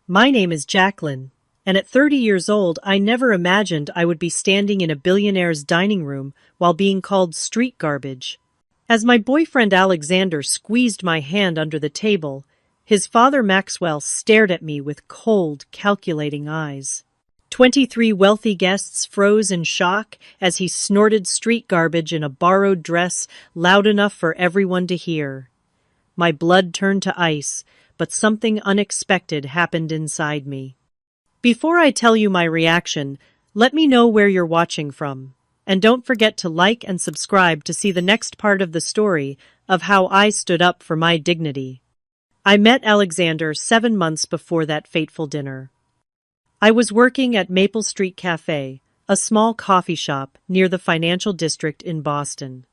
My name is Jacqueline, and at 30 years old, I never imagined I would be standing in a billionaire's dining room while being called street garbage. As my boyfriend Alexander squeezed my hand under the table, his father Maxwell stared at me with cold, calculating eyes. 23 wealthy guests froze in shock as he snorted street garbage in a borrowed dress loud enough for everyone to hear. My blood turned to ice, but something unexpected happened inside me. Before I tell you my reaction, let me know where you're watching from. And don't forget to like and subscribe to see the next part of the story of how I stood up for my dignity. I met Alexander 7 months before that fateful dinner. I was working at Maple Street Cafe, a small coffee shop near the financial district in Boston.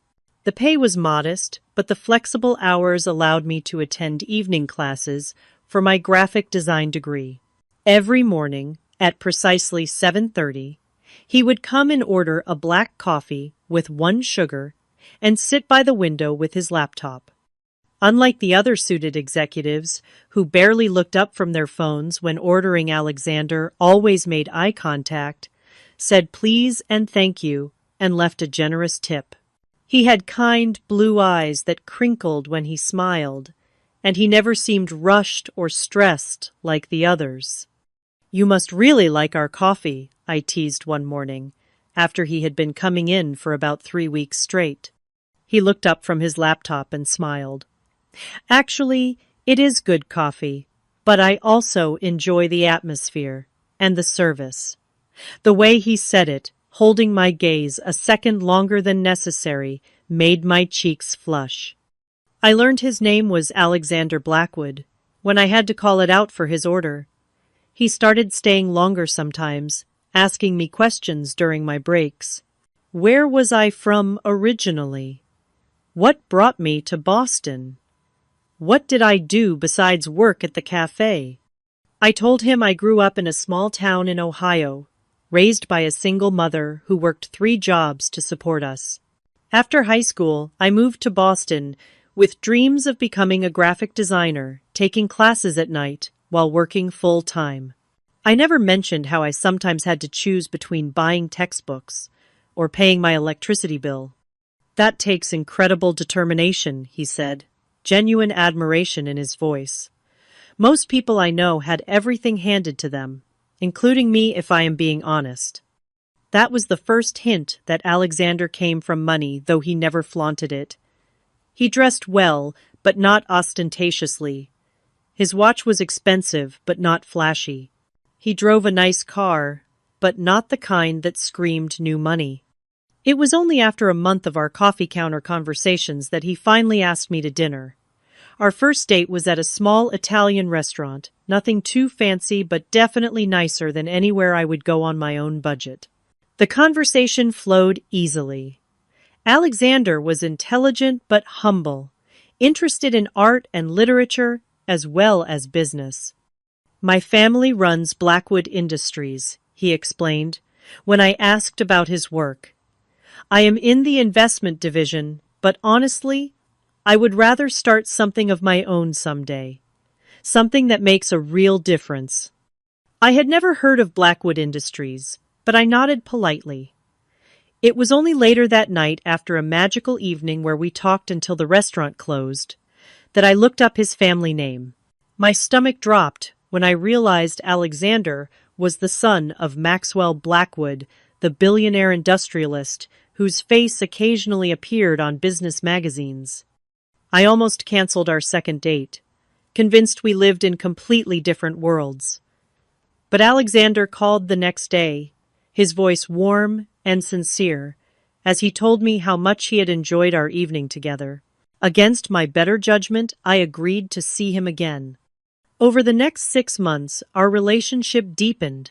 The pay was modest, but the flexible hours allowed me to attend evening classes for my graphic design degree. Every morning, at precisely 7:30, he would come and order a black coffee with 1 sugar and sit by the window with his laptop. Unlike the other suited executives, who barely looked up from their phones when ordering, Alexander always made eye contact, said please and thank you, and left a generous tip. He had kind blue eyes that crinkled when he smiled, and he never seemed rushed or stressed like the others. "You must really like our coffee," I teased one morning, after he had been coming in for about 3 weeks straight. He looked up from his laptop and smiled. "Actually, it is good coffee, but I also enjoy the atmosphere and the service." The way he said it, holding my gaze a second longer than necessary, made my cheeks flush. I learned his name was Alexander Blackwood when I had to call it out for his order. He started staying longer sometimes, asking me questions during my breaks. Where was I from originally? What brought me to Boston? What did I do besides work at the cafe? I told him I grew up in a small town in Ohio, raised by a single mother who worked 3 jobs to support us. After high school, I moved to Boston with dreams of becoming a graphic designer, taking classes at night while working full-time. I never mentioned how I sometimes had to choose between buying textbooks or paying my electricity bill. "That takes incredible determination," he said, genuine admiration in his voice. "Most people I know had everything handed to them, including me if I am being honest." That was the first hint that Alexander came from money, though he never flaunted it. He dressed well, but not ostentatiously. His watch was expensive, but not flashy. He drove a nice car, but not the kind that screamed new money. It was only after a month of our coffee counter conversations that he finally asked me to dinner. Our first date was at a small Italian restaurant, nothing too fancy but definitely nicer than anywhere I would go on my own budget. The conversation flowed easily. Alexander was intelligent but humble, interested in art and literature as well as business. "My family runs Blackwood Industries," he explained, when I asked about his work. "I am in the investment division, but honestly, I would rather start something of my own someday. Something that makes a real difference." I had never heard of Blackwood Industries, but I nodded politely. It was only later that night, after a magical evening where we talked until the restaurant closed, that I looked up his family name. My stomach dropped when I realized Alexander was the son of Maxwell Blackwood, the billionaire industrialist whose face occasionally appeared on business magazines. I almost canceled our second date, convinced we lived in completely different worlds. But Alexander called the next day, his voice warm and sincere, as he told me how much he had enjoyed our evening together. Against my better judgment, I agreed to see him again. Over the next 6 months, our relationship deepened.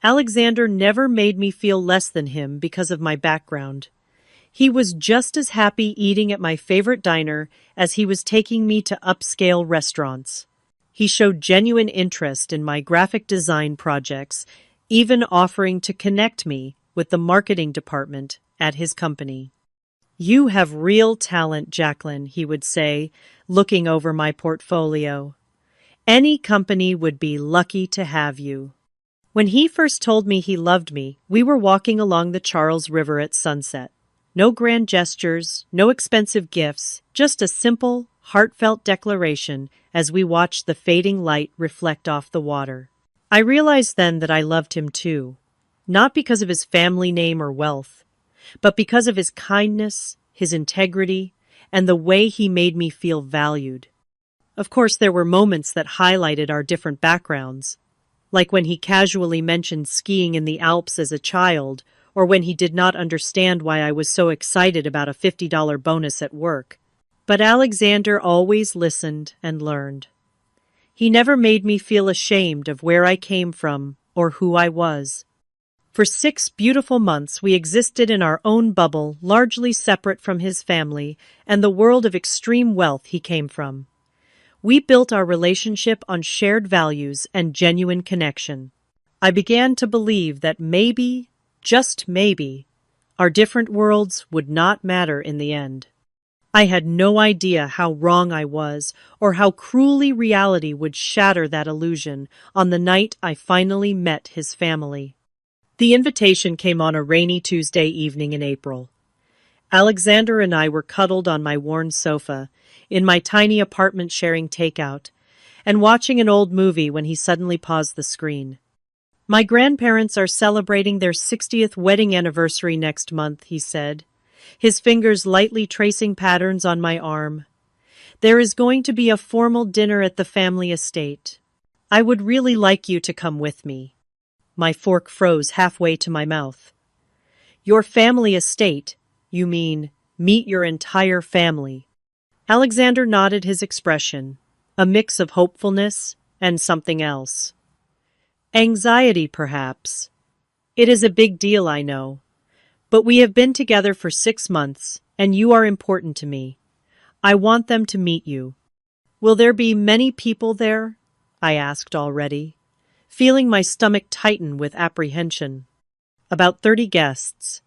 Alexander never made me feel less than him because of my background. He was just as happy eating at my favorite diner as he was taking me to upscale restaurants. He showed genuine interest in my graphic design projects, even offering to connect me with the marketing department at his company. "You have real talent, Jacqueline," he would say, looking over my portfolio. Any company would be lucky to have you. When he first told me he loved me, we were walking along the Charles River at sunset. No grand gestures, no expensive gifts, just a simple, heartfelt declaration as we watched the fading light reflect off the water. I realized then that I loved him too, not because of his family name or wealth, but because of his kindness, his integrity, and the way he made me feel valued. Of course, there were moments that highlighted our different backgrounds, like when he casually mentioned skiing in the Alps as a child, or when he did not understand why I was so excited about a $50 bonus at work. But Alexander always listened and learned. He never made me feel ashamed of where I came from or who I was. For 6 beautiful months we existed in our own bubble, largely separate from his family and the world of extreme wealth he came from. We built our relationship on shared values and genuine connection. I began to believe that maybe, just maybe, our different worlds would not matter in the end. I had no idea how wrong I was or how cruelly reality would shatter that illusion on the night I finally met his family. The invitation came on a rainy Tuesday evening in April. Alexander and I were cuddled on my worn sofa, in my tiny apartment sharing takeout, and watching an old movie when he suddenly paused the screen. "My grandparents are celebrating their 60th wedding anniversary next month," he said, his fingers lightly tracing patterns on my arm. "There is going to be a formal dinner at the family estate. I would really like you to come with me." My fork froze halfway to my mouth. "Your family estate? You mean meet your entire family?" Alexander nodded, his expression a mix of hopefulness and something else. "Anxiety, perhaps. It is a big deal, I know. But we have been together for 6 months, and you are important to me. I want them to meet you." "Will there be many people there?" I asked already, feeling my stomach tighten with apprehension. "About 30 guests.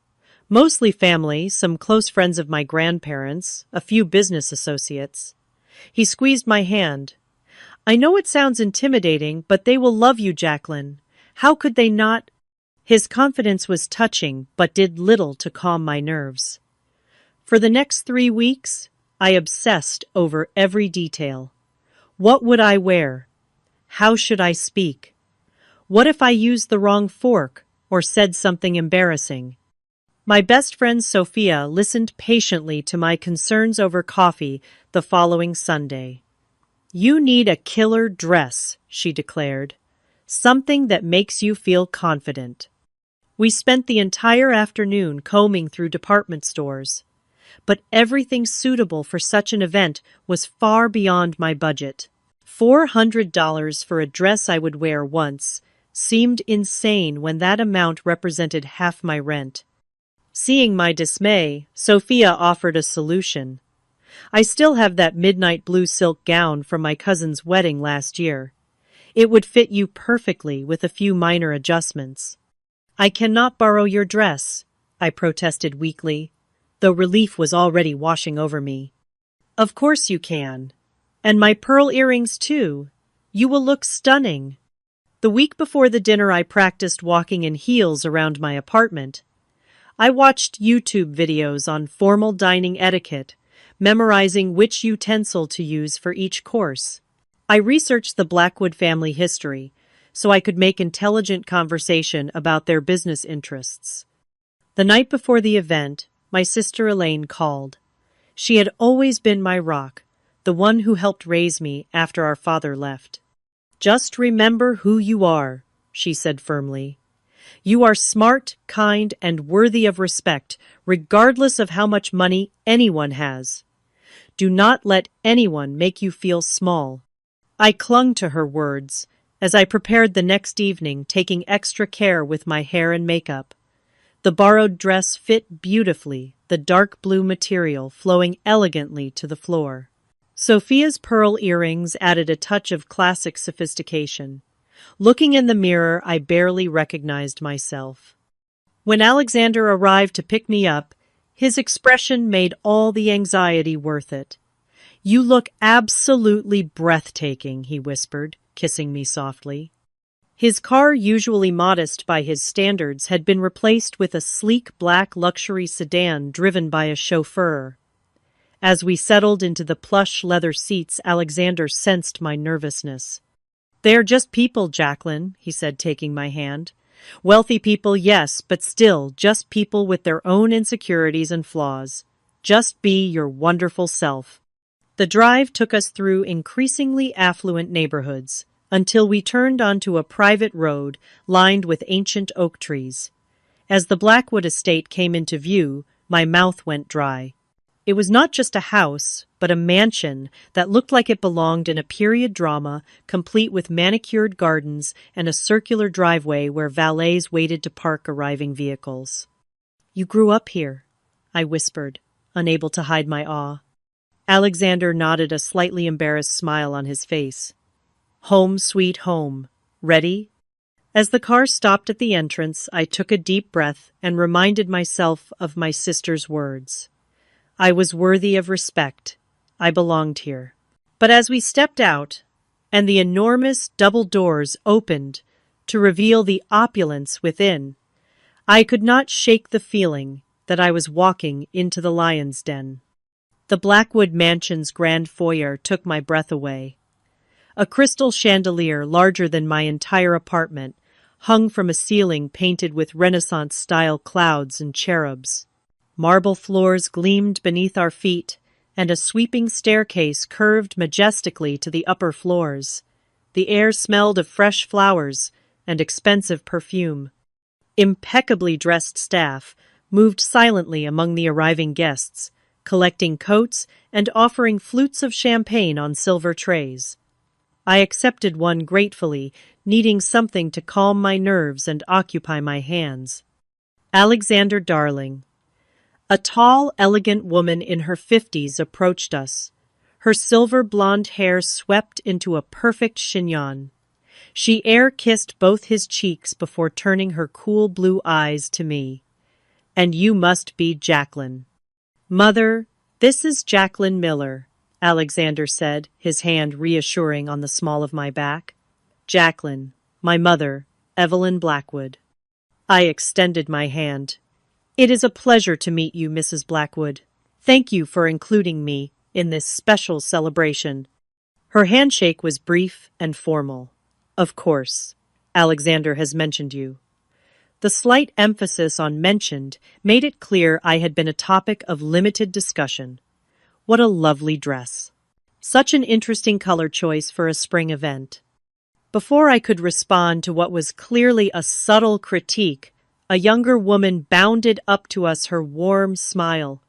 Mostly family, some close friends of my grandparents, a few business associates." He squeezed my hand. "I know it sounds intimidating, but they will love you, Jacqueline. How could they not?" His confidence was touching, but did little to calm my nerves. For the next 3 weeks, I obsessed over every detail. What would I wear? How should I speak? What if I used the wrong fork or said something embarrassing? My best friend Sophia listened patiently to my concerns over coffee the following Sunday. "You need a killer dress," she declared. "Something that makes you feel confident." We spent the entire afternoon combing through department stores. But everything suitable for such an event was far beyond my budget. $400 for a dress I would wear once seemed insane when that amount represented half my rent. Seeing my dismay, Sophia offered a solution. "I still have that midnight blue silk gown from my cousin's wedding last year. It would fit you perfectly with a few minor adjustments." "I cannot borrow your dress," I protested weakly, though relief was already washing over me. "Of course you can. And my pearl earrings too. You will look stunning." The week before the dinner I practiced walking in heels around my apartment. I watched YouTube videos on formal dining etiquette, memorizing which utensil to use for each course. I researched the Blackwood family history, so I could make intelligent conversation about their business interests. The night before the event, my sister Elaine called. She had always been my rock, the one who helped raise me after our father left. "Just remember who you are," she said firmly. "You are smart, kind, and worthy of respect, regardless of how much money anyone has. Do not let anyone make you feel small." I clung to her words as I prepared the next evening, taking extra care with my hair and makeup. The borrowed dress fit beautifully, the dark blue material flowing elegantly to the floor. Sophia's pearl earrings added a touch of classic sophistication. Looking in the mirror, I barely recognized myself. When Alexander arrived to pick me up, his expression made all the anxiety worth it. You look absolutely breathtaking, he whispered, kissing me softly. His car, usually modest by his standards, had been replaced with a sleek black luxury sedan driven by a chauffeur. As we settled into the plush leather seats, Alexander sensed my nervousness. "They're just people, Jacqueline," he said, taking my hand. "Wealthy people, yes, but still just people with their own insecurities and flaws. Just be your wonderful self." The drive took us through increasingly affluent neighborhoods, until we turned onto a private road lined with ancient oak trees. As the Blackwood estate came into view, my mouth went dry. It was not just a house, but a mansion that looked like it belonged in a period drama, complete with manicured gardens and a circular driveway where valets waited to park arriving vehicles. "You grew up here," I whispered, unable to hide my awe. Alexander nodded, a slightly embarrassed smile on his face. "Home sweet home. Ready?" As the car stopped at the entrance, I took a deep breath and reminded myself of my sister's words. I was worthy of respect. I belonged here. But as we stepped out, and the enormous double doors opened to reveal the opulence within, I could not shake the feeling that I was walking into the lion's den. The Blackwood Mansion's grand foyer took my breath away. A crystal chandelier larger than my entire apartment hung from a ceiling painted with Renaissance-style clouds and cherubs. Marble floors gleamed beneath our feet, and a sweeping staircase curved majestically to the upper floors. The air smelled of fresh flowers and expensive perfume. Impeccably dressed staff moved silently among the arriving guests, collecting coats and offering flutes of champagne on silver trays. I accepted one gratefully, needing something to calm my nerves and occupy my hands. "Alexander, darling." A tall, elegant woman in her 50s approached us. Her silver blonde hair swept into a perfect chignon. She air-kissed both his cheeks before turning her cool blue eyes to me. "And you must be Jacqueline." "Mother, this is Jacqueline Miller," Alexander said, his hand reassuring on the small of my back. "Jacqueline, my mother, Evelyn Blackwood." I extended my hand. "It is a pleasure to meet you, Mrs. Blackwood. Thank you for including me in this special celebration." Her handshake was brief and formal. "Of course, Alexander has mentioned you." The slight emphasis on "mentioned" made it clear I had been a topic of limited discussion. What a lovely dress. Such an interesting color choice for a spring event. Before I could respond to what was clearly a subtle critique, a younger woman bounded up to us, her warm smile,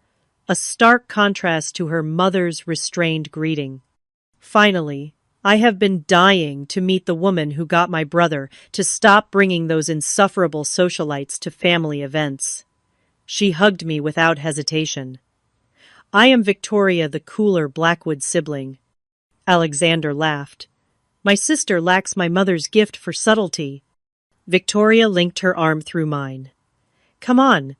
a stark contrast to her mother's restrained greeting. "Finally, I have been dying to meet the woman who got my brother to stop bringing those insufferable socialites to family events." She hugged me without hesitation. "I am Victoria, the cooler Blackwood sibling." Alexander laughed. "My sister lacks my mother's gift for subtlety." Victoria linked her arm through mine. "Come on.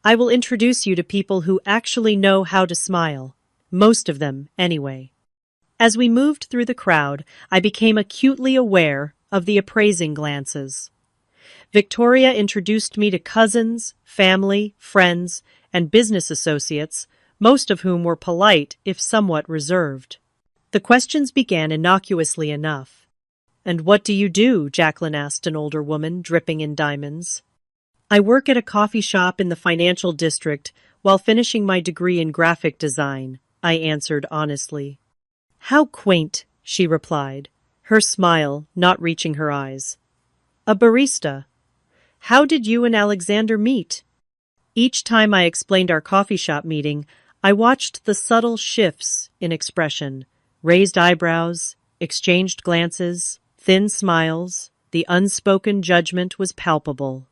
I will introduce you to people who actually know how to smile. Most of them, anyway." As we moved through the crowd, I became acutely aware of the appraising glances. Victoria introduced me to cousins, family, friends, and business associates, most of whom were polite if somewhat reserved. The questions began innocuously enough. "And what do you do?" Jacqueline asked an older woman, dripping in diamonds. "I work at a coffee shop in the financial district while finishing my degree in graphic design," I answered honestly. "How quaint," she replied, her smile not reaching her eyes. "A barista. How did you and Alexander meet?" Each time I explained our coffee shop meeting, I watched the subtle shifts in expression, raised eyebrows, exchanged glances, thin smiles. The unspoken judgment was palpable.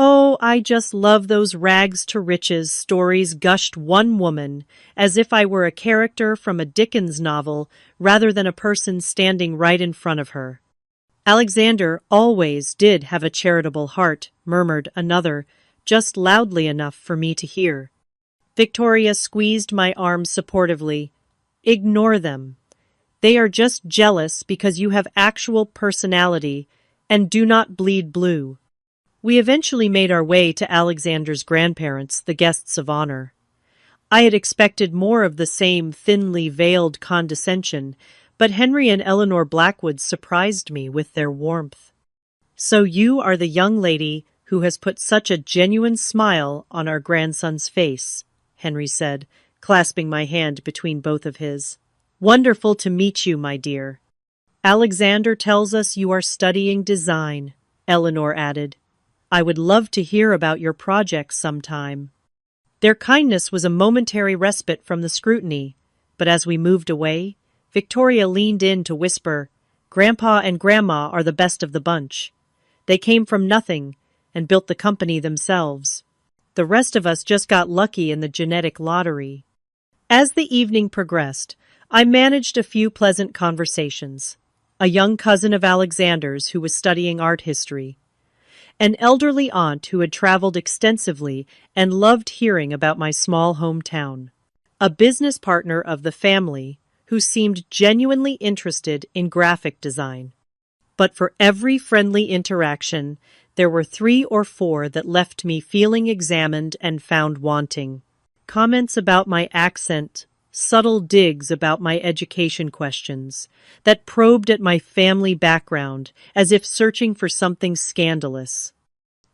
"Oh, I just love those rags to riches stories," gushed one woman, as if I were a character from a Dickens novel rather than a person standing right in front of her. "Alexander always did have a charitable heart," murmured another, just loudly enough for me to hear. Victoria squeezed my arm supportively. Ignore them. They are just jealous because you have actual personality and do not bleed blue. We eventually made our way to Alexander's grandparents, the guests of honor. I had expected more of the same thinly veiled condescension, but Henry and Eleanor Blackwood surprised me with their warmth. "So you are the young lady who has put such a genuine smile on our grandson's face," Henry said, clasping my hand between both of his. "Wonderful to meet you, my dear." "Alexander tells us you are studying design," Eleanor added. "I would love to hear about your projects sometime." Their kindness was a momentary respite from the scrutiny, but as we moved away, Victoria leaned in to whisper, "Grandpa and Grandma are the best of the bunch. They came from nothing and built the company themselves. The rest of us just got lucky in the genetic lottery." As the evening progressed, I managed a few pleasant conversations. A young cousin of Alexander's who was studying art history, an elderly aunt who had traveled extensively and loved hearing about my small hometown, a business partner of the family who seemed genuinely interested in graphic design. But for every friendly interaction, there were 3 or 4 that left me feeling examined and found wanting. Comments about my accent, subtle digs about my education questions, that probed at my family background as if searching for something scandalous.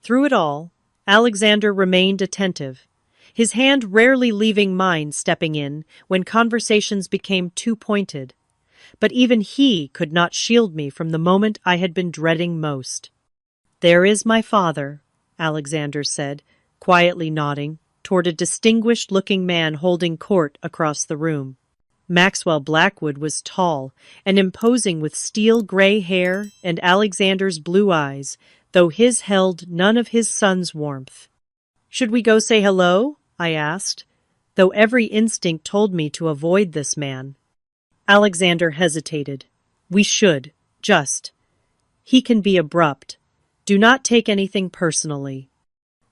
Through it all, Alexander remained attentive, his hand rarely leaving mine stepping in when conversations became too pointed. But even he could not shield me from the moment I had been dreading most. "There is my father," Alexander said, quietly nodding toward a distinguished-looking man holding court across the room. Maxwell Blackwood was tall and imposing with steel-gray hair and Alexander's blue eyes, though his held none of his son's warmth. "Should we go say hello?" I asked, though every instinct told me to avoid this man. Alexander hesitated. "We should, just. He can be abrupt. Do not take anything personally."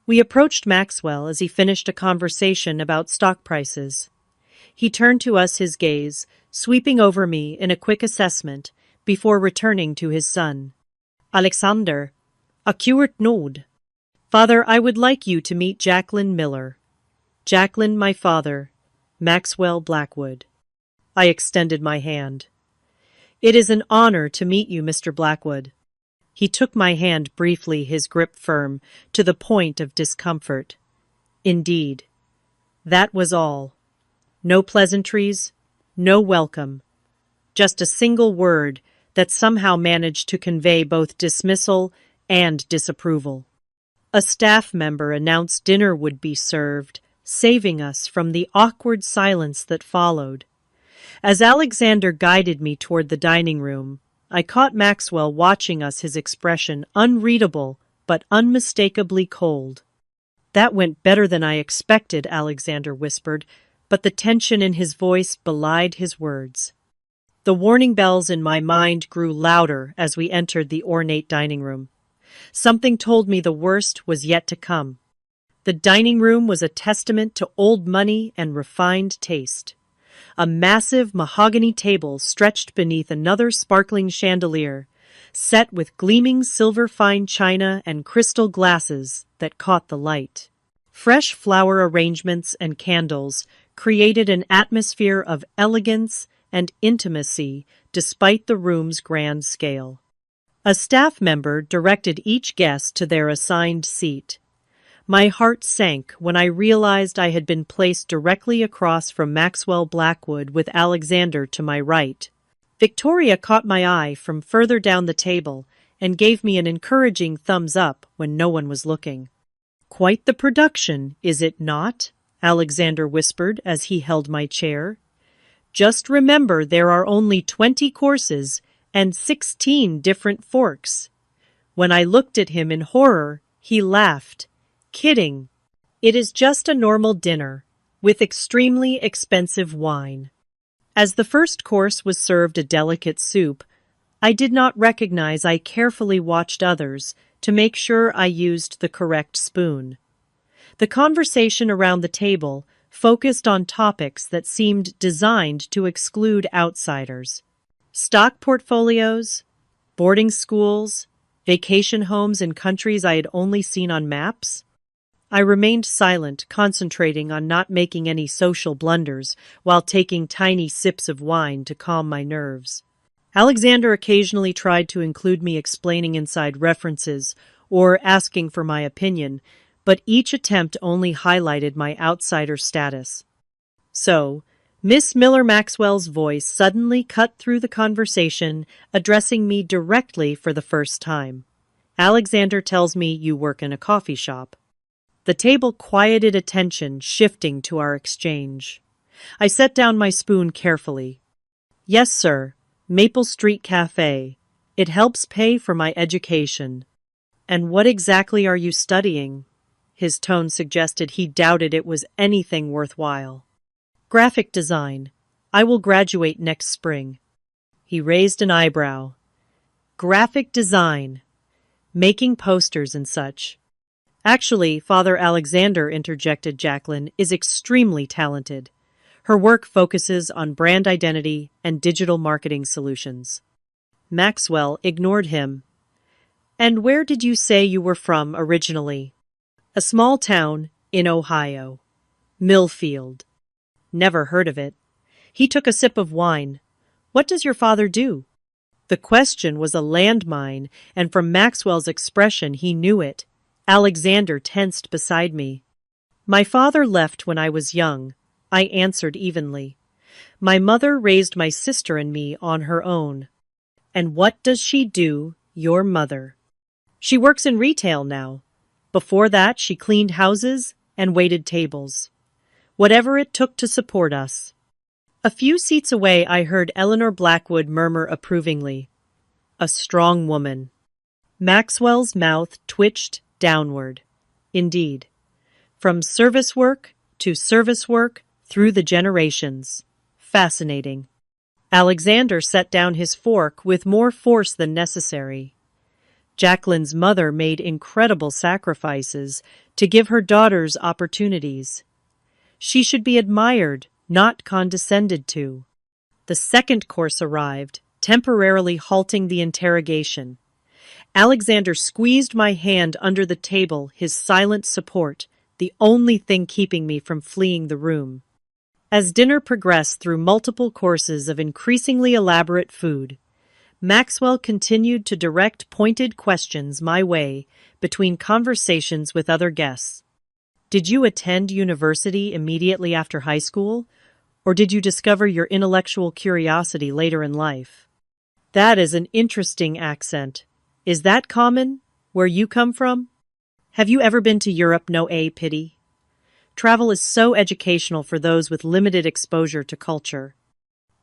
We approached Maxwell as he finished a conversation about stock prices. He turned to us his gaze, sweeping over me in a quick assessment, before returning to his son. "Alexander, a cuert nod. Father, I would like you to meet Jacqueline Miller." "Jacqueline, my father. Maxwell Blackwood." I extended my hand. "It is an honor to meet you, Mr. Blackwood." He took my hand briefly, his grip firm, to the point of discomfort. Indeed. That was all. No pleasantries, no welcome. Just a single word that somehow managed to convey both dismissal and disapproval. A staff member announced dinner would be served, saving us from the awkward silence that followed. As Alexander guided me toward the dining room, I caught Maxwell watching us, his expression unreadable but unmistakably cold. "That went better than I expected," Alexander whispered, but the tension in his voice belied his words. The warning bells in my mind grew louder as we entered the ornate dining room. Something told me the worst was yet to come. The dining room was a testament to old money and refined taste. A massive mahogany table stretched beneath another sparkling chandelier, set with gleaming silver fine china and crystal glasses that caught the light. Fresh flower arrangements and candles created an atmosphere of elegance and intimacy despite the room's grand scale. A staff member directed each guest to their assigned seat. My heart sank when I realized I had been placed directly across from Maxwell Blackwood with Alexander to my right. Victoria caught my eye from further down the table and gave me an encouraging thumbs up when no one was looking. "Quite the production, is it not?" Alexander whispered as he held my chair. "Just remember there are only 20 courses and 16 different forks." When I looked at him in horror, he laughed. "Kidding. It is just a normal dinner, with extremely expensive wine." As the first course was served a delicate soup, I did not recognize I carefully watched others to make sure I used the correct spoon. The conversation around the table focused on topics that seemed designed to exclude outsiders. Stock portfolios, boarding schools, vacation homes in countries I had only seen on maps. I remained silent, concentrating on not making any social blunders while taking tiny sips of wine to calm my nerves. Alexander occasionally tried to include me explaining inside references or asking for my opinion, but each attempt only highlighted my outsider status. So, Miss Miller Maxwell's voice suddenly cut through the conversation, addressing me directly for the first time. Alexander tells me you work in a coffee shop. The table quieted attention, shifting to our exchange. I set down my spoon carefully. Yes, sir. Maple Street Cafe. It helps pay for my education. And what exactly are you studying? His tone suggested he doubted it was anything worthwhile. Graphic design. I will graduate next spring. He raised an eyebrow. Graphic design. Making posters and such. Actually, Father Alexander, interjected Jacqueline, is extremely talented. Her work focuses on brand identity and digital marketing solutions. Maxwell ignored him. And where did you say you were from originally? A small town in Ohio. Millfield. Never heard of it. He took a sip of wine. What does your father do? The question was a landmine, and from Maxwell's expression he knew it. Alexander tensed beside me. My father left when I was young, I answered evenly. My mother raised my sister and me on her own. And what does she do, your mother? She works in retail now. Before that, she cleaned houses and waited tables. Whatever it took to support us. A few seats away, I heard Eleanor Blackwood murmur approvingly. A strong woman. Maxwell's mouth twitched downward. Indeed. From service work to service work through the generations. Fascinating. Alexander set down his fork with more force than necessary. Jacqueline's mother made incredible sacrifices to give her daughters opportunities. She should be admired, not condescended to. The second course arrived, temporarily halting the interrogation. Alexander squeezed my hand under the table, his silent support, the only thing keeping me from fleeing the room. As dinner progressed through multiple courses of increasingly elaborate food, Maxwell continued to direct pointed questions my way between conversations with other guests. Did you attend university immediately after high school, or did you discover your intellectual curiosity later in life? That is an interesting accent. Is that common, where you come from? Have you ever been to Europe? No, pity. Travel is so educational for those with limited exposure to culture.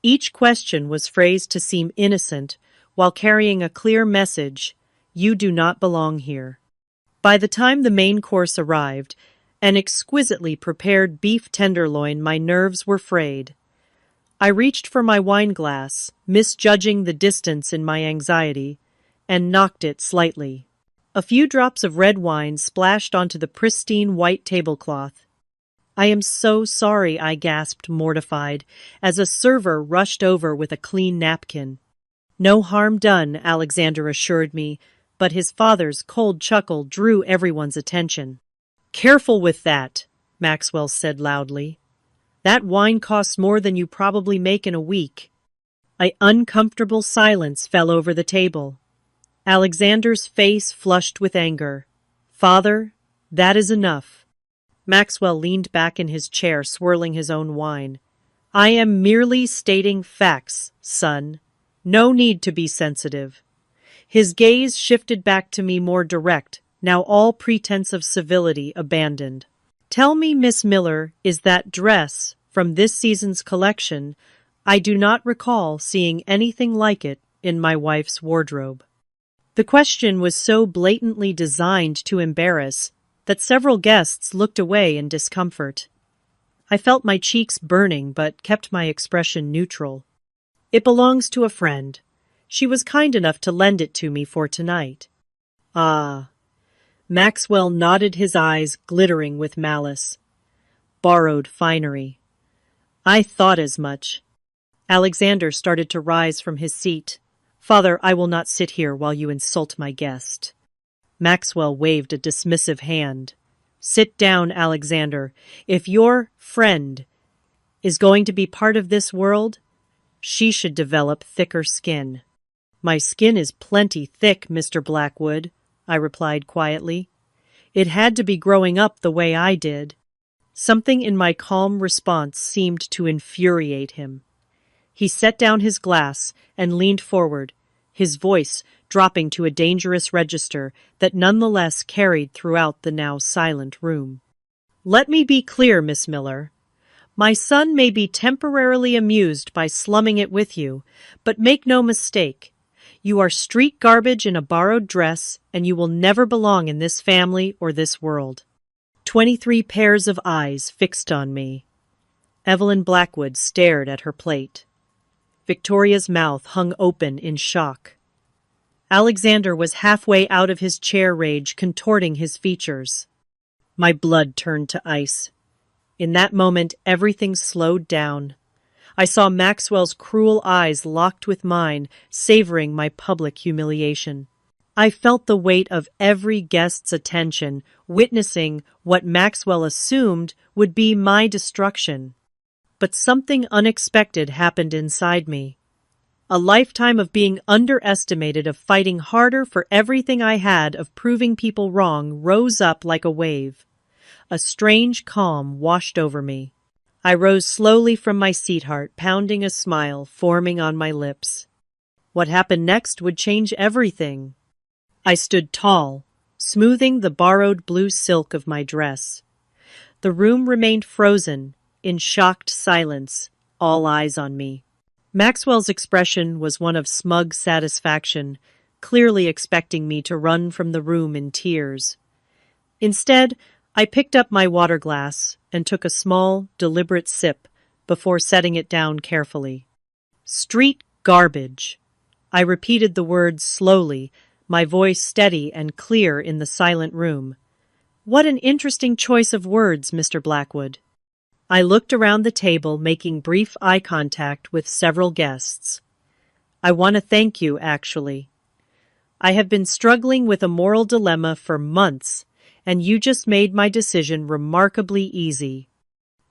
Each question was phrased to seem innocent, while carrying a clear message, you do not belong here. By the time the main course arrived, an exquisitely prepared beef tenderloin, my nerves were frayed. I reached for my wine glass, misjudging the distance in my anxiety, and knocked it slightly. A few drops of red wine splashed onto the pristine white tablecloth. I am so sorry, I gasped, mortified, as a server rushed over with a clean napkin. No harm done, Alexander assured me, but his father's cold chuckle drew everyone's attention. Careful with that, Maxwell said loudly. That wine costs more than you probably make in a week. An uncomfortable silence fell over the table. Alexander's face flushed with anger. Father, that is enough. Maxwell leaned back in his chair, swirling his own wine. I am merely stating facts, son. No need to be sensitive. His gaze shifted back to me, more direct, now all pretense of civility abandoned. Tell me, Miss Miller, is that dress from this season's collection? I do not recall seeing anything like it in my wife's wardrobe. The question was so blatantly designed to embarrass that several guests looked away in discomfort. I felt my cheeks burning but kept my expression neutral. It belongs to a friend. She was kind enough to lend it to me for tonight. Ah. Maxwell nodded, his eyes glittering with malice. borrowed finery. I thought as much. Alexander started to rise from his seat. Father, I will not sit here while you insult my guest. Maxwell waved a dismissive hand. Sit down, Alexander. If your friend is going to be part of this world, she should develop thicker skin. My skin is plenty thick, Mr. Blackwood, I replied quietly. It had to be growing up the way I did. Something in my calm response seemed to infuriate him. He set down his glass and leaned forward, his voice dropping to a dangerous register that nonetheless carried throughout the now silent room. Let me be clear, Miss Miller. My son may be temporarily amused by slumming it with you, but make no mistake. You are street garbage in a borrowed dress, and you will never belong in this family or this world. 23 pairs of eyes fixed on me. Evelyn Blackwood stared at her plate. Victoria's mouth hung open in shock. Alexander was halfway out of his chair rage, contorting his features. My blood turned to ice. In that moment, everything slowed down. I saw Maxwell's cruel eyes locked with mine, savoring my public humiliation. I felt the weight of every guest's attention, witnessing what Maxwell assumed would be my destruction. But something unexpected happened inside me. A lifetime of being underestimated, of fighting harder for everything I had, of proving people wrong, rose up like a wave. A strange calm washed over me. I rose slowly from my seat, heart pounding, a smile forming on my lips. What happened next would change everything. I stood tall, smoothing the borrowed blue silk of my dress. The room remained frozen, in shocked silence, all eyes on me. Maxwell's expression was one of smug satisfaction, clearly expecting me to run from the room in tears. Instead, I picked up my water glass and took a small, deliberate sip before setting it down carefully. Street garbage. I repeated the words slowly, my voice steady and clear in the silent room. What an interesting choice of words, Mr. Blackwood. I looked around the table, making brief eye contact with several guests. I want to thank you, actually. I have been struggling with a moral dilemma for months, and you just made my decision remarkably easy.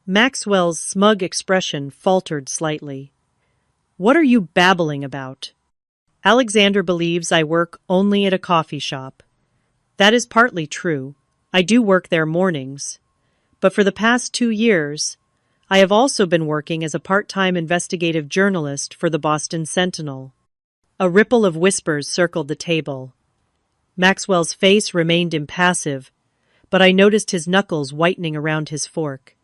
Maxwell's smug expression faltered slightly. What are you babbling about? Alexander believes I work only at a coffee shop. That is partly true. I do work there mornings. But for the past 2 years, I have also been working as a part-time investigative journalist for the Boston Sentinel. A ripple of whispers circled the table. Maxwell's face remained impassive, but I noticed his knuckles whitening around his fork.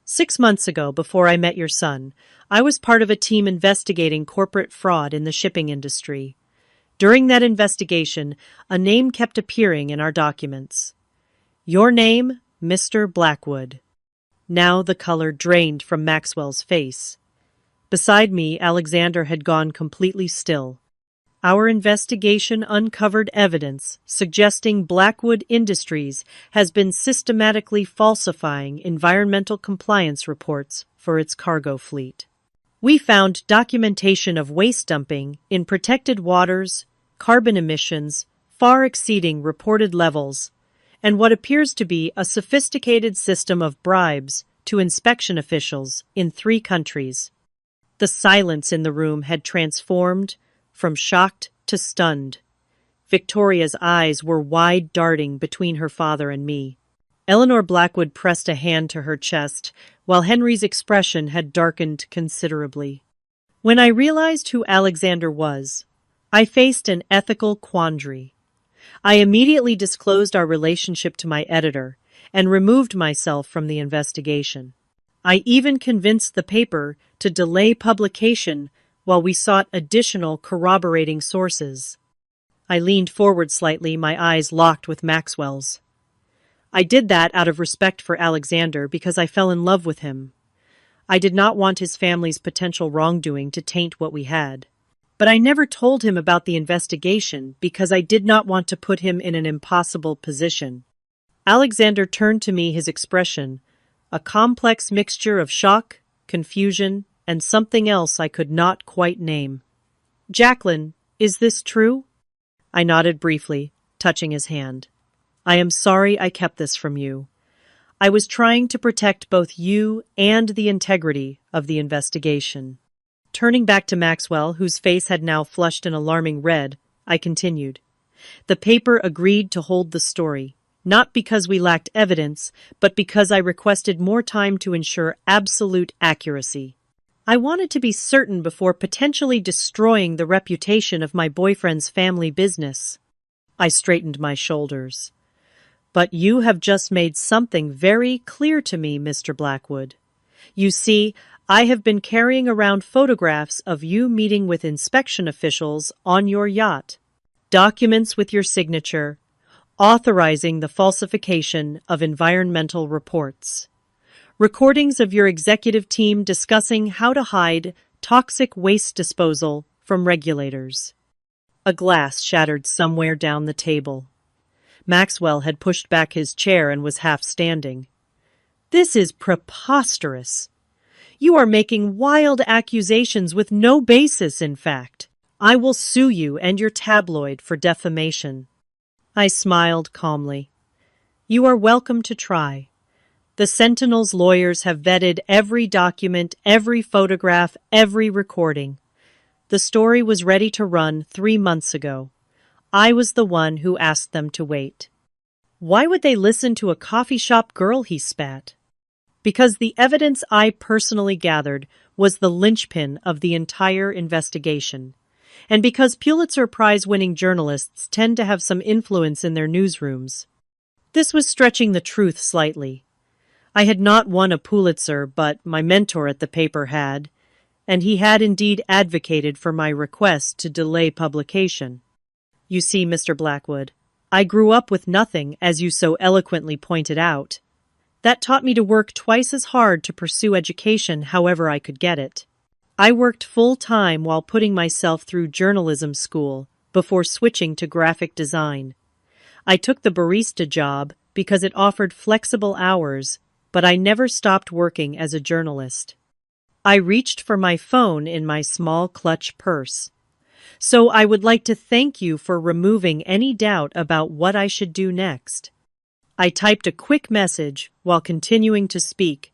6 months ago, before I met your son, I was part of a team investigating corporate fraud in the shipping industry. During that investigation, a name kept appearing in our documents. Your name, Mr. Blackwood. Now the color drained from Maxwell's face. Beside me, Alexander had gone completely still. Our investigation uncovered evidence suggesting Blackwood Industries has been systematically falsifying environmental compliance reports for its cargo fleet. We found documentation of waste dumping in protected waters, carbon emissions far exceeding reported levels, and what appears to be a sophisticated system of bribes to inspection officials in 3 countries. The silence in the room had transformed from shocked to stunned. Victoria's eyes were wide, darting between her father and me. Eleanor Blackwood pressed a hand to her chest, while Henry's expression had darkened considerably. When I realized who Alexander was, I faced an ethical quandary. I immediately disclosed our relationship to my editor and removed myself from the investigation. I even convinced the paper to delay publication while we sought additional corroborating sources. I leaned forward slightly, my eyes locked with Maxwell's. I did that out of respect for Alexander because I fell in love with him. I did not want his family's potential wrongdoing to taint what we had. But I never told him about the investigation because I did not want to put him in an impossible position. Alexander turned to me, his expression a complex mixture of shock, confusion, and something else I could not quite name. "Jacqueline, is this true?" I nodded briefly, touching his hand. "I am sorry I kept this from you. I was trying to protect both you and the integrity of the investigation." Turning back to Maxwell, whose face had now flushed an alarming red, I continued. "The paper agreed to hold the story, not because we lacked evidence, but because I requested more time to ensure absolute accuracy. I wanted to be certain before potentially destroying the reputation of my boyfriend's family business." I straightened my shoulders. "But you have just made something very clear to me, Mr. Blackwood. You see, I have been carrying around photographs of you meeting with inspection officials on your yacht, documents with your signature, authorizing the falsification of environmental reports, recordings of your executive team discussing how to hide toxic waste disposal from regulators." A glass shattered somewhere down the table. Maxwell had pushed back his chair and was half standing. "This is preposterous. You are making wild accusations with no basis, in fact. I will sue you and your tabloid for defamation." I smiled calmly. "You are welcome to try. The Sentinel's lawyers have vetted every document, every photograph, every recording. The story was ready to run 3 months ago. I was the one who asked them to wait." "Why would they listen to a coffee shop girl?" he spat. "Because the evidence I personally gathered was the linchpin of the entire investigation, and because Pulitzer Prize-winning journalists tend to have some influence in their newsrooms." This was stretching the truth slightly. I had not won a Pulitzer, but my mentor at the paper had, and he had indeed advocated for my request to delay publication. "You see, Mr. Blackwood, I grew up with nothing, as you so eloquently pointed out. That taught me to work twice as hard to pursue education however I could get it. I worked full-time while putting myself through journalism school before switching to graphic design. I took the barista job because it offered flexible hours, but I never stopped working as a journalist." I reached for my phone in my small clutch purse. "So I would like to thank you for removing any doubt about what I should do next." I typed a quick message while continuing to speak.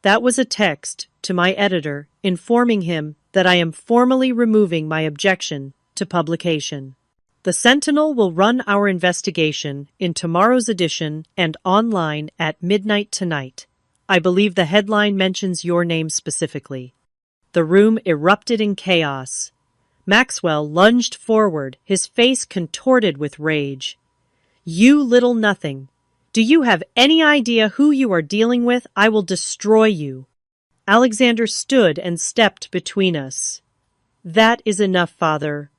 That was a text to my editor informing him that I am formally removing my objection to publication. "The Sentinel will run our investigation in tomorrow's edition and online at midnight tonight. I believe the headline mentions your name specifically." The room erupted in chaos. Maxwell lunged forward, his face contorted with rage. "You little nothing! Do you have any idea who you are dealing with? I will destroy you." Alexander stood and stepped between us. "That is enough, Father.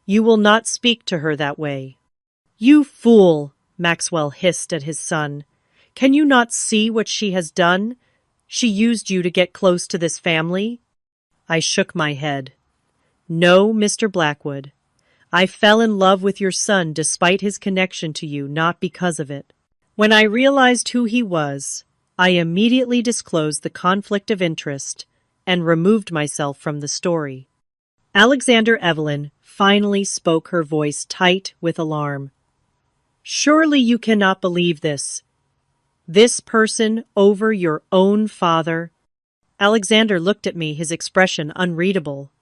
You will not speak to her that way." "You fool!" Maxwell hissed at his son. "Can you not see what she has done? She used you to get close to this family." I shook my head. "No, Mr. Blackwood. I fell in love with your son despite his connection to you, not because of it. When I realized who he was, I immediately disclosed the conflict of interest and removed myself from the story." Alexander Evelyn finally spoke, her voice tight with alarm. "Surely you cannot believe this. This person over your own father?" Alexander looked at me, his expression unreadable.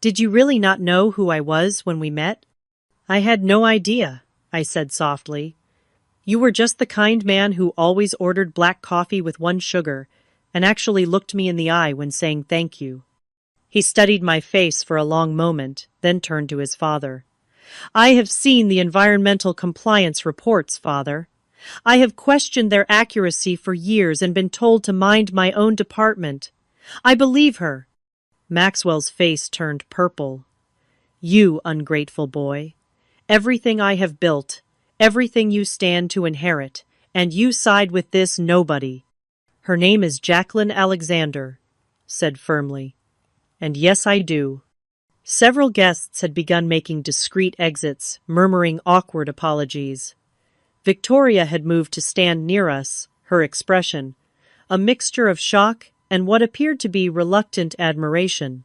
"Did you really not know who I was when we met?" "I had no idea," I said softly. "You were just the kind man who always ordered black coffee with 1 sugar and actually looked me in the eye when saying thank you." He studied my face for a long moment, then turned to his father. "I have seen the environmental compliance reports, Father. I have questioned their accuracy for years and been told to mind my own department. I believe her." Maxwell's face turned purple. "You ungrateful boy. Everything I have built, everything you stand to inherit, and you side with this nobody." "Her name is Jacqueline Alexander," said firmly. "And yes, I do." Several guests had begun making discreet exits, murmuring awkward apologies. Victoria had moved to stand near us, her expression, a mixture of shock and what appeared to be reluctant admiration.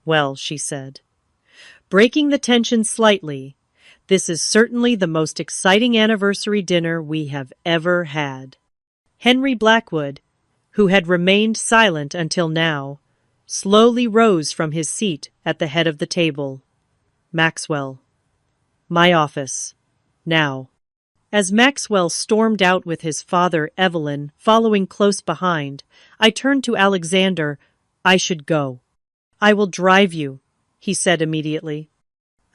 "Well," she said, breaking the tension slightly, "this is certainly the most exciting anniversary dinner we have ever had." Henry Blackwood, who had remained silent until now, slowly rose from his seat at the head of the table. "Maxwell. My office. Now." As Maxwell stormed out with his father, Evelyn, following close behind, I turned to Alexander. "I should go." "I will drive you," he said immediately.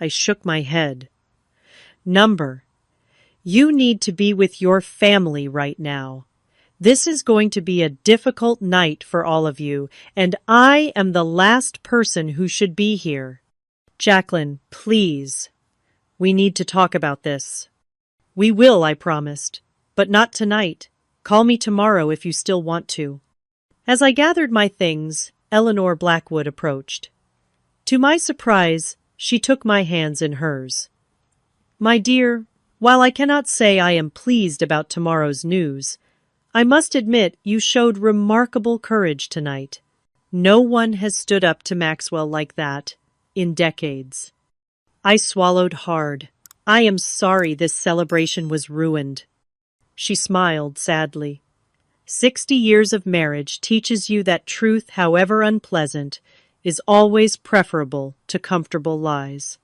I shook my head. "Number, you need to be with your family right now. This is going to be a difficult night for all of you, and I am the last person who should be here. Jacqueline, please. We need to talk about this." "We will," I promised. "But not tonight. Call me tomorrow if you still want to." As I gathered my things, Eleanor Blackwood approached. To my surprise, she took my hands in hers. "My dear, while I cannot say I am pleased about tomorrow's news, I must admit you showed remarkable courage tonight. No one has stood up to Maxwell like that in decades." I swallowed hard. "I am sorry this celebration was ruined." She smiled sadly. 60 years of marriage teaches you that truth, however unpleasant, is always preferable to comfortable lies.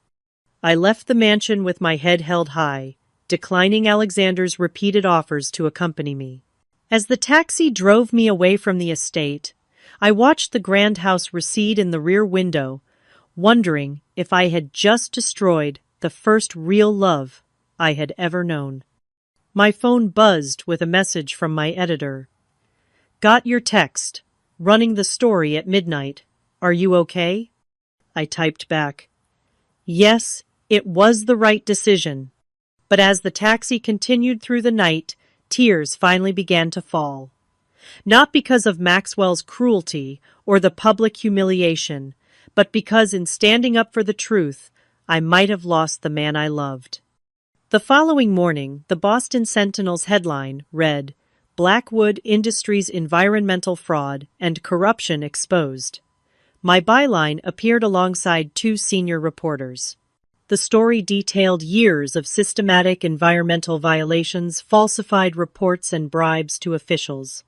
I left the mansion with my head held high, declining Alexander's repeated offers to accompany me. As the taxi drove me away from the estate, I watched the grand house recede in the rear window, wondering if I had just destroyed the first real love I had ever known. My phone buzzed with a message from my editor. "Got your text. Running the story at midnight. Are you okay?" I typed back, "Yes, it was the right decision." But as the taxi continued through the night, tears finally began to fall. Not because of Maxwell's cruelty or the public humiliation, but because in standing up for the truth, I might have lost the man I loved. The following morning, the Boston Sentinel's headline read, "Blackwood Industries Environmental Fraud and Corruption Exposed." My byline appeared alongside two senior reporters. The story detailed years of systematic environmental violations, falsified reports, and bribes to officials.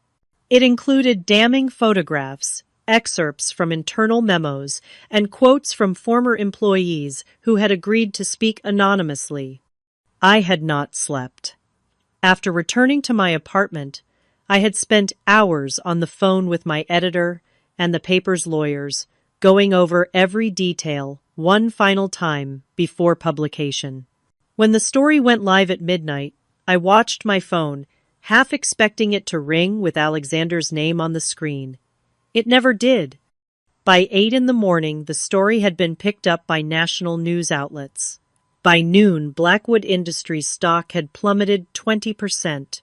It included damning photographs, excerpts from internal memos, and quotes from former employees who had agreed to speak anonymously. I had not slept. After returning to my apartment, I had spent hours on the phone with my editor and the paper's lawyers, going over every detail one final time before publication. When the story went live at midnight, I watched my phone, half expecting it to ring with Alexander's name on the screen. It never did. By 8 in the morning, the story had been picked up by national news outlets. By noon, Blackwood Industries stock had plummeted 20%.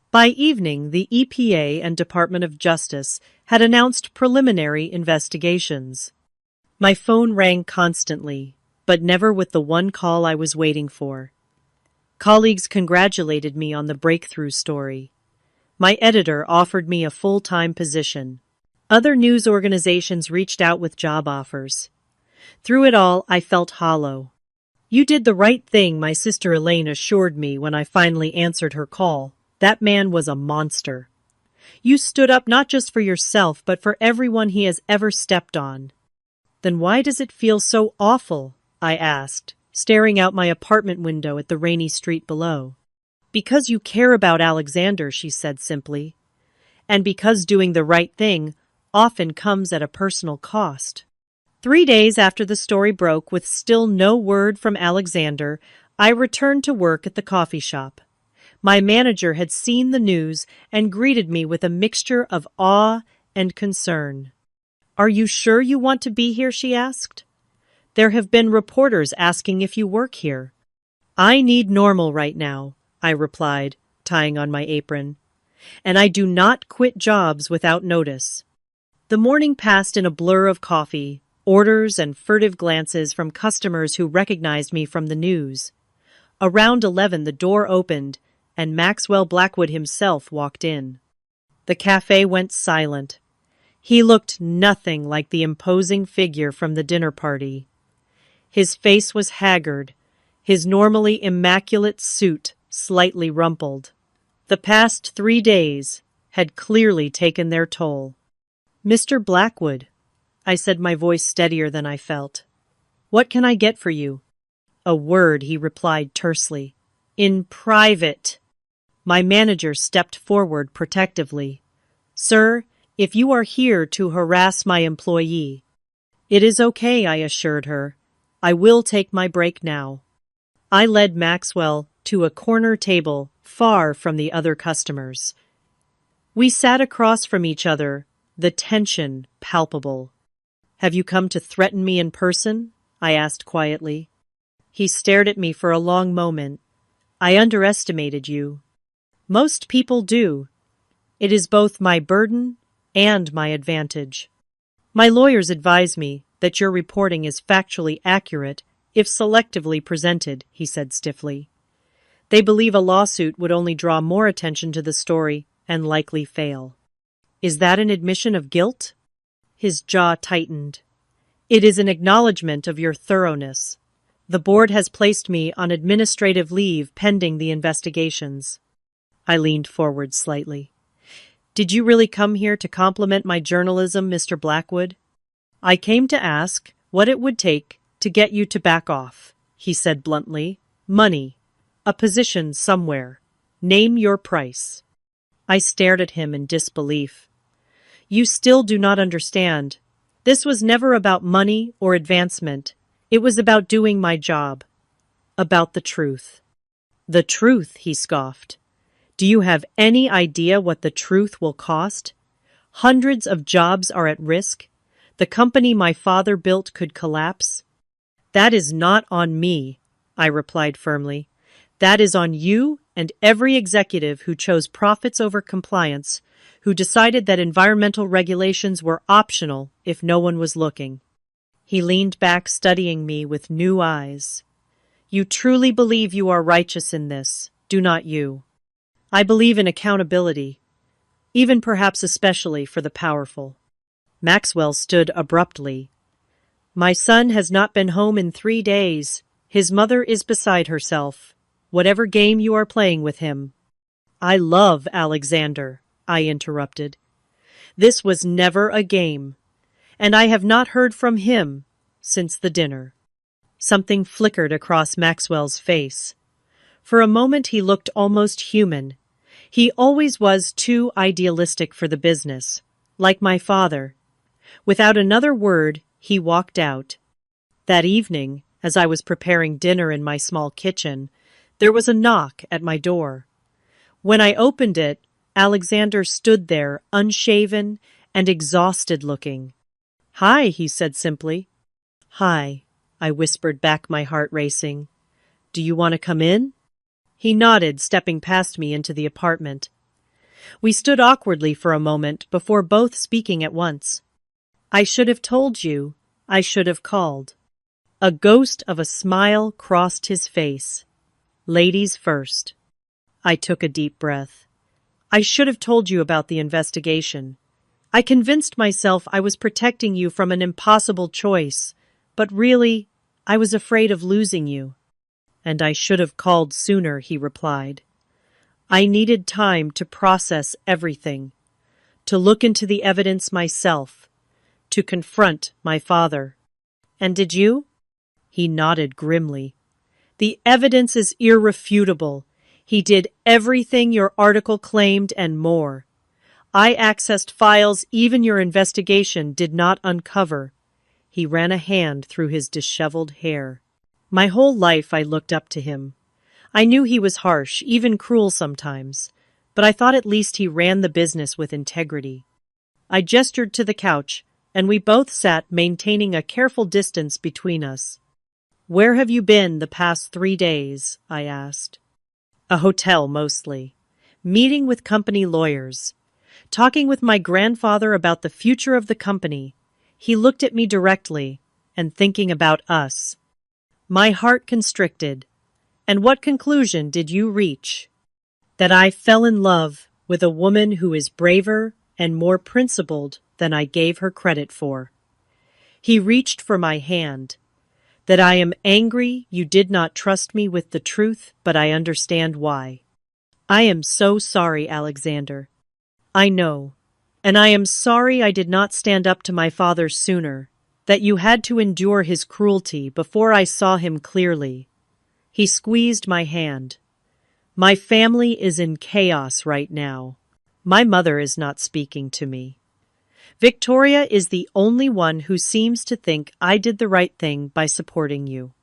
By evening, the EPA and Department of Justice had announced preliminary investigations. My phone rang constantly, but never with the one call I was waiting for. Colleagues congratulated me on the breakthrough story. My editor offered me a full-time position. Other news organizations reached out with job offers. Through it all, I felt hollow. "You did the right thing," my sister Elaine assured me when I finally answered her call. "That man was a monster. You stood up not just for yourself, but for everyone he has ever stepped on." "Then why does it feel so awful?" I asked, staring out my apartment window at the rainy street below. "Because you care about Alexander," she said simply. "And because doing the right thing often comes at a personal cost." 3 days after the story broke, with still no word from Alexander, I returned to work at the coffee shop. My manager had seen the news and greeted me with a mixture of awe and concern. "Are you sure you want to be here?" she asked. "There have been reporters asking if you work here." "I need normal right now," I replied, tying on my apron. "And I do not quit jobs without notice." The morning passed in a blur of coffee, orders, and furtive glances from customers who recognized me from the news. Around 11, the door opened, and Maxwell Blackwood himself walked in. The cafe went silent. He looked nothing like the imposing figure from the dinner party. His face was haggard, his normally immaculate suit slightly rumpled. The past 3 days had clearly taken their toll. "Mr. Blackwood," I said, my voice steadier than I felt. "What can I get for you?" "A word," he replied tersely. "In private." My manager stepped forward protectively. "Sir, if you are here to harass my employee—" "It is okay," I assured her. "I will take my break now." I led Maxwell to a corner table far from the other customers. We sat across from each other, the tension palpable. "Have you come to threaten me in person?" I asked quietly. He stared at me for a long moment. "I underestimated you." "Most people do. It is both my burden and my advantage. My lawyers advise me that your reporting is factually accurate if selectively presented," he said stiffly. "They believe a lawsuit would only draw more attention to the story and likely fail." "Is that an admission of guilt?" His jaw tightened. "It is an acknowledgement of your thoroughness. The board has placed me on administrative leave pending the investigations." I leaned forward slightly. "Did you really come here to compliment my journalism, Mr. Blackwood?" "I came to ask what it would take to get you to back off," he said bluntly. "Money. A position somewhere. Name your price." I stared at him in disbelief. "You still do not understand. This was never about money or advancement. It was about doing my job. About the truth." "The truth," he scoffed. "Do you have any idea what the truth will cost? Hundreds of jobs are at risk. The company my father built could collapse." "That is not on me," I replied firmly. "That is on you and every executive who chose profits over compliance, who decided that environmental regulations were optional if no one was looking." He leaned back, studying me with new eyes. "You truly believe you are righteous in this, do not you?" "I believe in accountability, even perhaps especially for the powerful." Maxwell stood abruptly. "My son has not been home in 3 days. His mother is beside herself. Whatever game you are playing with him—" "I love Alexander," I interrupted. "This was never a game, and I have not heard from him since the dinner." Something flickered across Maxwell's face. For a moment he looked almost human. He always was too idealistic for the business, like my father. Without another word, he walked out. That evening, as I was preparing dinner in my small kitchen, there was a knock at my door. When I opened it, Alexander stood there, unshaven and exhausted looking. "Hi," he said simply. "Hi," I whispered back, my heart racing. "Do you want to come in?" He nodded, stepping past me into the apartment. We stood awkwardly for a moment before both speaking at once. "I should have told you. I should have called." A ghost of a smile crossed his face. "Ladies first." I took a deep breath. "I should have told you about the investigation. I convinced myself I was protecting you from an impossible choice, but really, I was afraid of losing you." "And I should have called sooner," he replied. "I needed time to process everything, to look into the evidence myself, to confront my father." "And did you?" He nodded grimly. "The evidence is irrefutable. He did everything your article claimed and more. I accessed files even your investigation did not uncover." He ran a hand through his disheveled hair. My whole life I looked up to him. I knew he was harsh, even cruel sometimes, but I thought at least he ran the business with integrity. I gestured to the couch, and we both sat, maintaining a careful distance between us. "Where have you been the past 3 days?" I asked. "A hotel, mostly. Meeting with company lawyers. Talking with my grandfather about the future of the company." He looked at me directly, "and thinking about us." My heart constricted. "And what conclusion did you reach?" "That I fell in love with a woman who is braver and more principled than I gave her credit for. He reached for my hand. That I am angry you did not trust me with the truth, but I understand why. I am so sorry, Alexander. I know. And I am sorry I did not stand up to my father sooner, that you had to endure his cruelty before I saw him clearly. He squeezed my hand. My family is in chaos right now. My mother is not speaking to me. Victoria is the only one who seems to think I did the right thing by supporting you.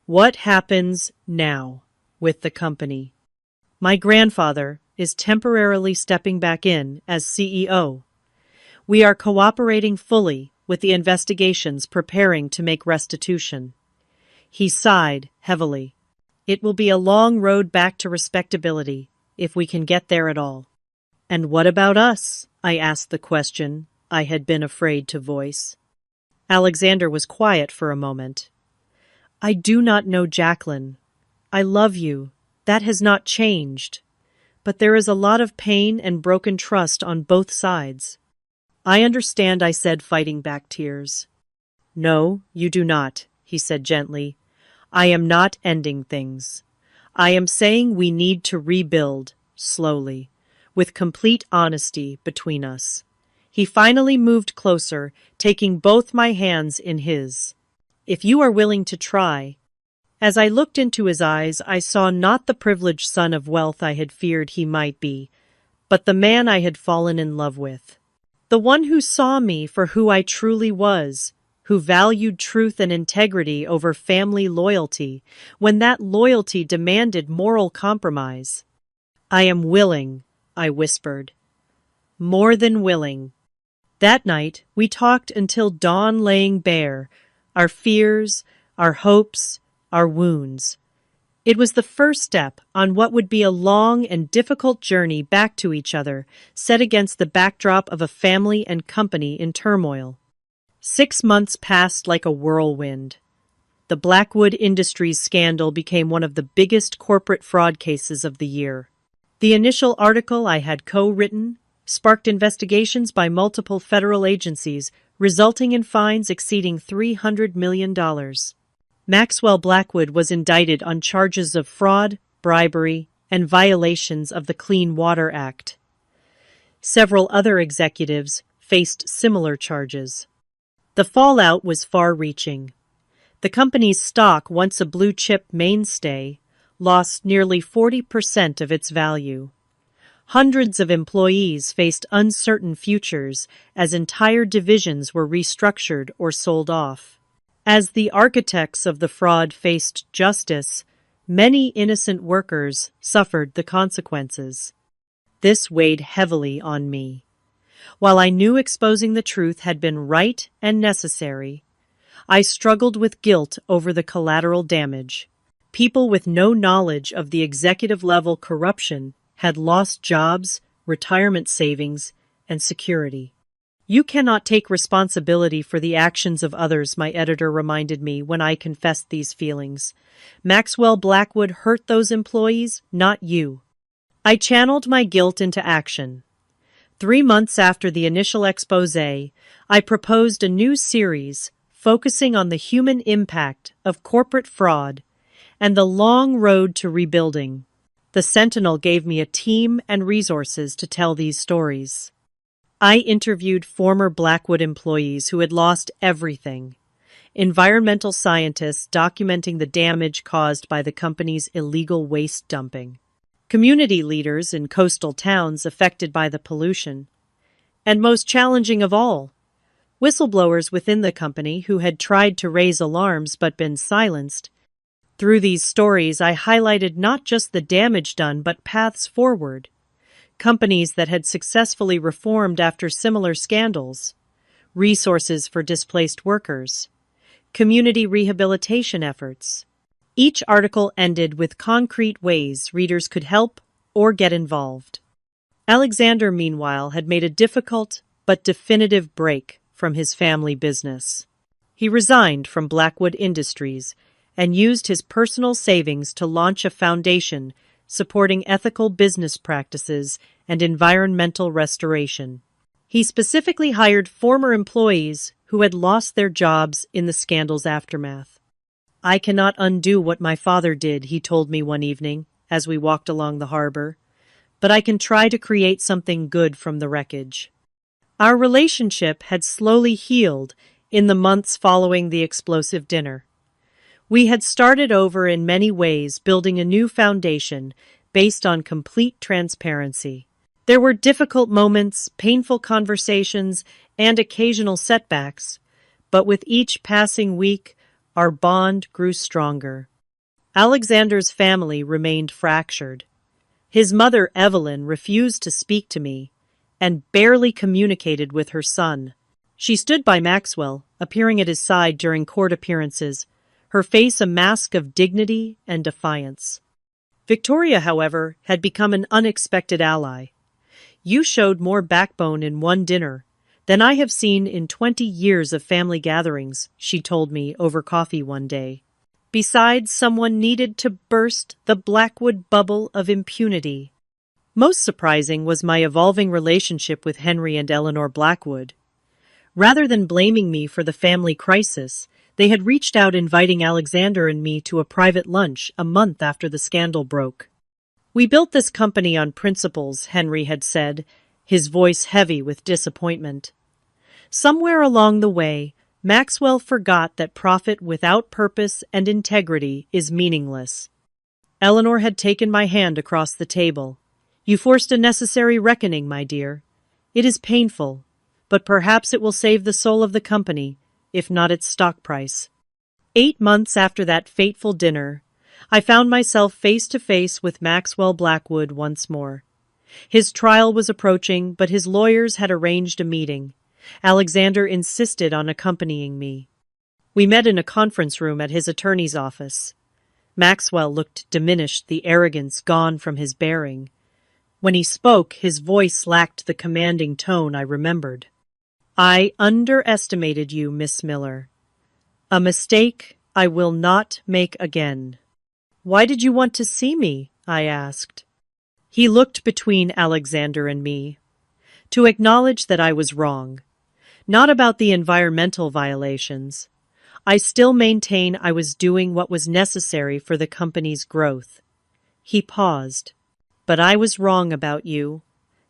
What happens now with the company? My grandfather is temporarily stepping back in as CEO. We are cooperating fully with the investigations preparing to make restitution. He sighed heavily. It will be a long road back to respectability, if we can get there at all. And what about us? I asked the question I had been afraid to voice. Alexander was quiet for a moment. I do not know Jacqueline. I love you. That has not changed. But there is a lot of pain and broken trust on both sides. I understand, I said, fighting back tears. No, you do not, he said gently. I am not ending things. I am saying we need to rebuild, slowly, with complete honesty between us. He finally moved closer, taking both my hands in his. If you are willing to try. As I looked into his eyes, I saw not the privileged son of wealth I had feared he might be, but the man I had fallen in love with. The one who saw me for who I truly was, who valued truth and integrity over family loyalty, when that loyalty demanded moral compromise. I am willing, I whispered. More than willing. That night, we talked until dawn, laying bare our fears, our hopes, our wounds. It was the first step on what would be a long and difficult journey back to each other, set against the backdrop of a family and company in turmoil. 6 months passed like a whirlwind. The Blackwood Industries scandal became one of the biggest corporate fraud cases of the year. The initial article I had co-written sparked investigations by multiple federal agencies, resulting in fines exceeding $300 million. Maxwell Blackwood was indicted on charges of fraud, bribery, and violations of the Clean Water Act. Several other executives faced similar charges. The fallout was far-reaching. The company's stock, once a blue-chip mainstay, lost nearly 40% of its value. Hundreds of employees faced uncertain futures as entire divisions were restructured or sold off. As the architects of the fraud faced justice, many innocent workers suffered the consequences. This weighed heavily on me. While I knew exposing the truth had been right and necessary, I struggled with guilt over the collateral damage. People with no knowledge of the executive-level corruption had lost jobs, retirement savings, and security. You cannot take responsibility for the actions of others, my editor reminded me when I confessed these feelings. Maxwell Blackwood hurt those employees, not you. I channeled my guilt into action. 3 months after the initial expose, I proposed a new series focusing on the human impact of corporate fraud and the long road to rebuilding. The Sentinel gave me a team and resources to tell these stories. I interviewed former Blackwood employees who had lost everything, environmental scientists documenting the damage caused by the company's illegal waste dumping, community leaders in coastal towns affected by the pollution, and most challenging of all, whistleblowers within the company who had tried to raise alarms but been silenced. Through these stories, I highlighted not just the damage done but paths forward. Companies that had successfully reformed after similar scandals, resources for displaced workers, community rehabilitation efforts. Each article ended with concrete ways readers could help or get involved. Alexander, meanwhile, had made a difficult but definitive break from his family business. He resigned from Blackwood Industries and used his personal savings to launch a foundation supporting ethical business practices and environmental restoration. He specifically hired former employees who had lost their jobs in the scandal's aftermath. "I cannot undo what my father did," he told me one evening as we walked along the harbor, "but I can try to create something good from the wreckage." Our relationship had slowly healed in the months following the explosive dinner. We had started over in many ways, building a new foundation based on complete transparency. There were difficult moments, painful conversations, and occasional setbacks, but with each passing week, our bond grew stronger. Alexander's family remained fractured. His mother, Evelyn, refused to speak to me and barely communicated with her son. She stood by Maxwell, appearing at his side during court appearances, her face a mask of dignity and defiance. Victoria, however, had become an unexpected ally. "You showed more backbone in one dinner than I have seen in 20 years of family gatherings," she told me over coffee one day. Besides, someone needed to burst the Blackwood bubble of impunity. Most surprising was my evolving relationship with Henry and Eleanor Blackwood. Rather than blaming me for the family crisis, they had reached out inviting Alexander and me to a private lunch a month after the scandal broke. "We built this company on principles," Henry had said, his voice heavy with disappointment. Somewhere along the way, Maxwell forgot that profit without purpose and integrity is meaningless. Eleanor had taken my hand across the table. "You forced a necessary reckoning, my dear. It is painful, but perhaps it will save the soul of the company, if not its stock price." 8 months after that fateful dinner, I found myself face to face with Maxwell Blackwood once more. His trial was approaching, but his lawyers had arranged a meeting. Alexander insisted on accompanying me. We met in a conference room at his attorney's office. Maxwell looked diminished, the arrogance gone from his bearing. When he spoke, his voice lacked the commanding tone I remembered. "I underestimated you, Miss Miller. A mistake I will not make again." "Why did you want to see me?" I asked. He looked between Alexander and me. "To acknowledge that I was wrong. Not about the environmental violations. I still maintain I was doing what was necessary for the company's growth." He paused. "But I was wrong about you.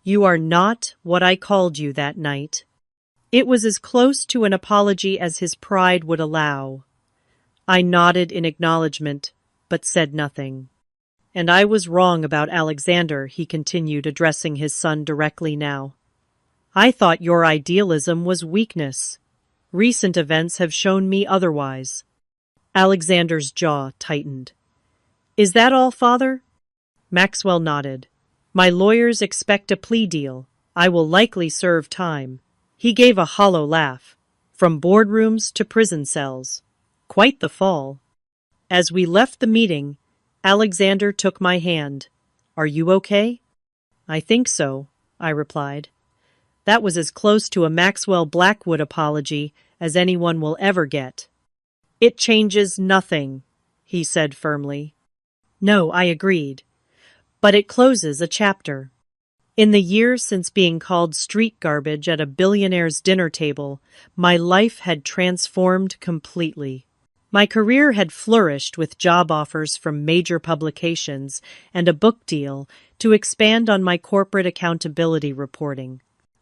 You are not what I called you that night." It was as close to an apology as his pride would allow. I nodded in acknowledgement, but said nothing. "And I was wrong about Alexander," he continued, addressing his son directly now. "I thought your idealism was weakness. Recent events have shown me otherwise." Alexander's jaw tightened. "Is that all, Father?" Maxwell nodded. "My lawyers expect a plea deal. I will likely serve time." He gave a hollow laugh. "From boardrooms to prison cells. Quite the fall." As we left the meeting, Alexander took my hand. "Are you okay?" "I think so," I replied. That was as close to a Maxwell Blackwood apology as anyone will ever get. "It changes nothing," he said firmly. "No," I agreed. "But it closes a chapter." In the years since being called street garbage at a billionaire's dinner table, my life had transformed completely. My career had flourished with job offers from major publications and a book deal to expand on my corporate accountability reporting.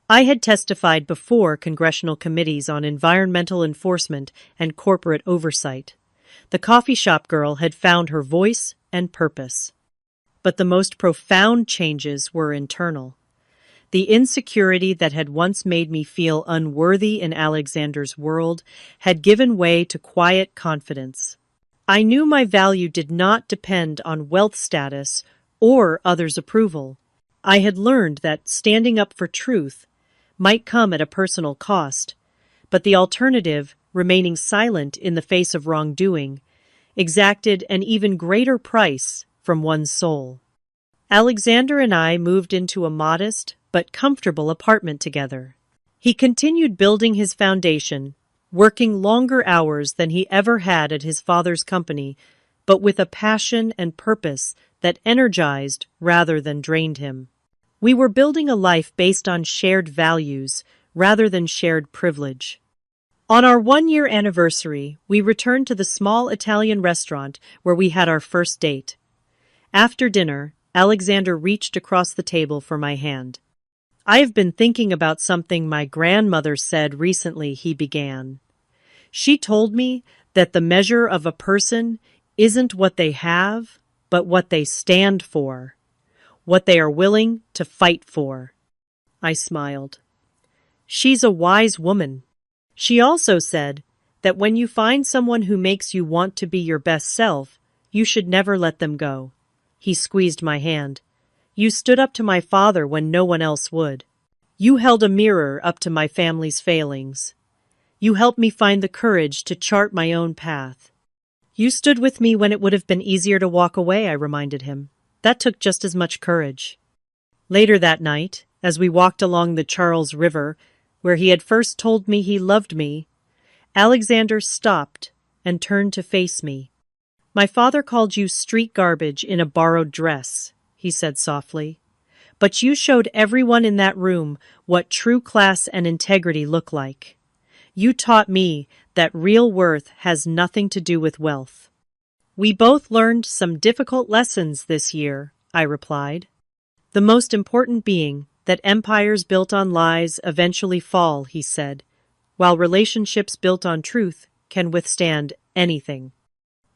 I had testified before congressional committees on environmental enforcement and corporate oversight. The coffee shop girl had found her voice and purpose. But the most profound changes were internal. The insecurity that had once made me feel unworthy in Alexander's world had given way to quiet confidence. I knew my value did not depend on wealth status or others' approval. I had learned that standing up for truth might come at a personal cost, but the alternative, remaining silent in the face of wrongdoing, exacted an even greater price from one's soul. Alexander and I moved into a modest but comfortable apartment together. He continued building his foundation, working longer hours than he ever had at his father's company, but with a passion and purpose that energized rather than drained him. We were building a life based on shared values rather than shared privilege. On our 1-year anniversary, we returned to the small Italian restaurant where we had our first date. After dinner, Alexander reached across the table for my hand. "I have been thinking about something my grandmother said recently," he began. "She told me that the measure of a person isn't what they have, but what they stand for, what they are willing to fight for." I smiled. "She's a wise woman." She also said that when you find someone who makes you want to be your best self, you should never let them go. He squeezed my hand. "You stood up to my father when no one else would. You held a mirror up to my family's failings. You helped me find the courage to chart my own path. You stood with me when it would have been easier to walk away," I reminded him. "That took just as much courage." Later that night, as we walked along the Charles River, where he had first told me he loved me, Alexander stopped and turned to face me. "My father called you street garbage in a borrowed dress," he said softly. "But you showed everyone in that room what true class and integrity look like. You taught me that real worth has nothing to do with wealth." "We both learned some difficult lessons this year," I replied. "The most important being that empires built on lies eventually fall," he said, "while relationships built on truth can withstand anything."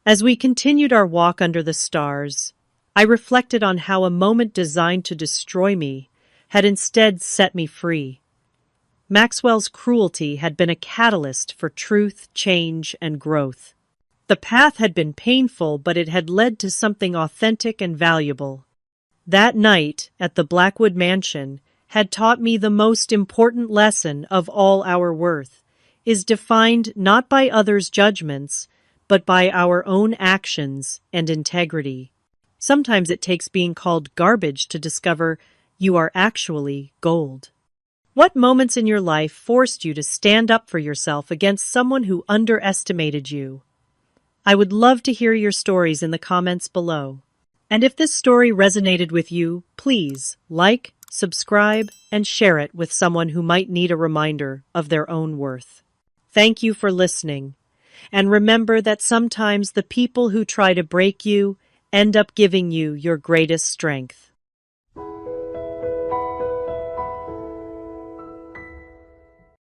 As we continued our walk under the stars, I reflected on how a moment designed to destroy me had instead set me free. Maxwell's cruelty had been a catalyst for truth, change, and growth. The path had been painful, but it had led to something authentic and valuable. That night at the Blackwood Mansion had taught me the most important lesson of all: our worth is defined not by others' judgments, but by our own actions and integrity. Sometimes it takes being called garbage to discover you are actually gold. What moments in your life forced you to stand up for yourself against someone who underestimated you? I would love to hear your stories in the comments below. And if this story resonated with you, please like, subscribe, and share it with someone who might need a reminder of their own worth. Thank you for listening. And remember that sometimes the people who try to break you end up giving you your greatest strength.